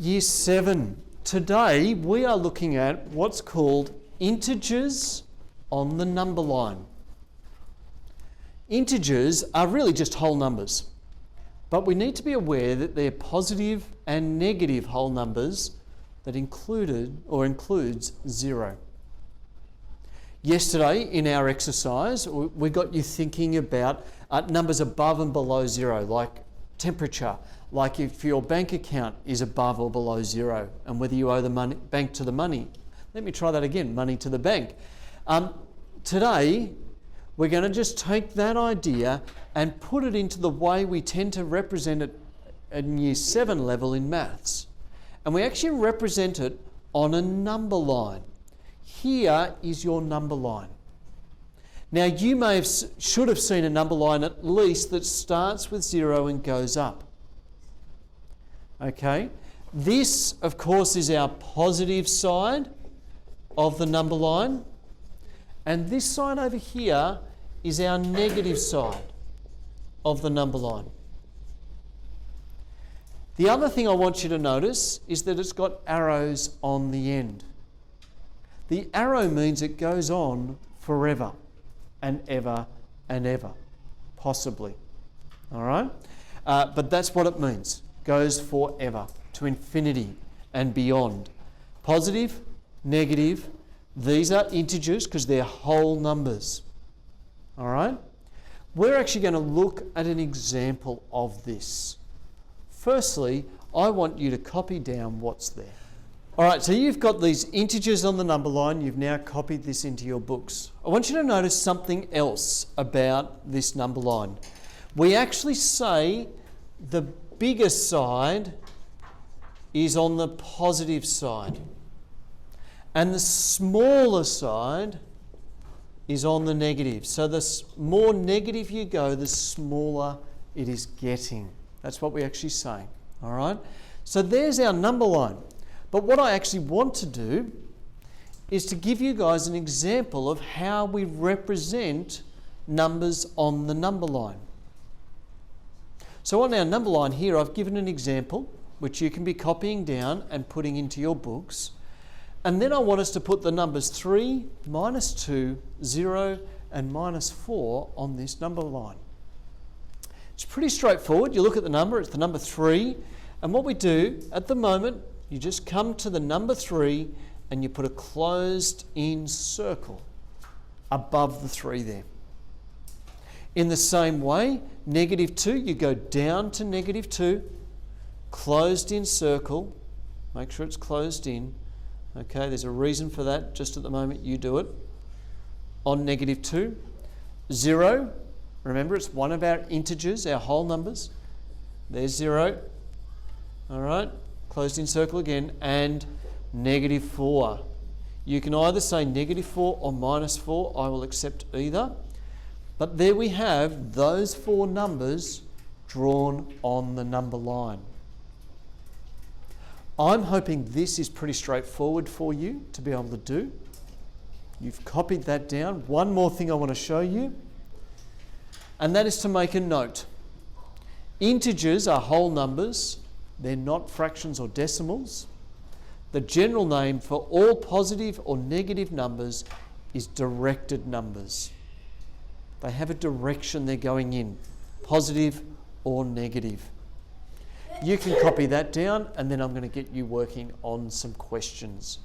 Year 7. Today we are looking at what's called integers on the number line. Integers are really just whole numbers, but we need to be aware that they're positive and negative whole numbers that includes 0. Yesterday in our exercise, we got you thinking about numbers above and below 0, like temperature, like if your bank account is above or below 0, and whether you owe the bank to the money. Let me try that again, money to the bank. Today, we're going to just take that idea and put it into the way we tend to represent it at Year 7 level in maths. And we actually represent it on a number line. Here is your number line. Now you should have seen a number line at least that starts with 0 and goes up. Okay, this of course is our positive side of the number line, and this side over here is our negative side of the number line. The other thing I want you to notice is that it's got arrows on the end. The arrow means it goes on forever and ever and ever, possibly. All right? But that's what it means. Goes forever, to infinity and beyond. Positive, negative, these are integers because they're whole numbers. All right? We're actually going to look at an example of this. Firstly, I want you to copy down what's there. All right, so you've got these integers on the number line. You've now copied this into your books. I want you to notice something else about this number line. We actually say the bigger side is on the positive side, and the smaller side is on the negative. So the more negative you go, the smaller it is getting. That's what we actually say. All right? So there's our number line. But what I actually want to do is to give you guys an example of how we represent numbers on the number line. So on our number line here, I've given an example which you can be copying down and putting into your books. And then I want us to put the numbers 3, -2, 0, and -4 on this number line. It's pretty straightforward. You look at the number, it's the number 3. And what we do at the moment, you just come to the number 3 and you put a closed in circle above the 3 there. In the same way, -2, you go down to -2, closed in circle, make sure it's closed in. Okay, there's a reason for that, just at the moment you do it. On -2, 0, remember it's one of our integers, our whole numbers. There's 0, all right? Closed in circle again, and -4. You can either say -4 or -4. I will accept either. But there we have those 4 numbers drawn on the number line. I'm hoping this is pretty straightforward for you to be able to do. You've copied that down. One more thing I want to show you, and that is to make a note. Integers are whole numbers. They're not fractions or decimals. The general name for all positive or negative numbers is directed numbers. They have a direction they're going in, positive or negative. You can copy that down, and then I'm going to get you working on some questions.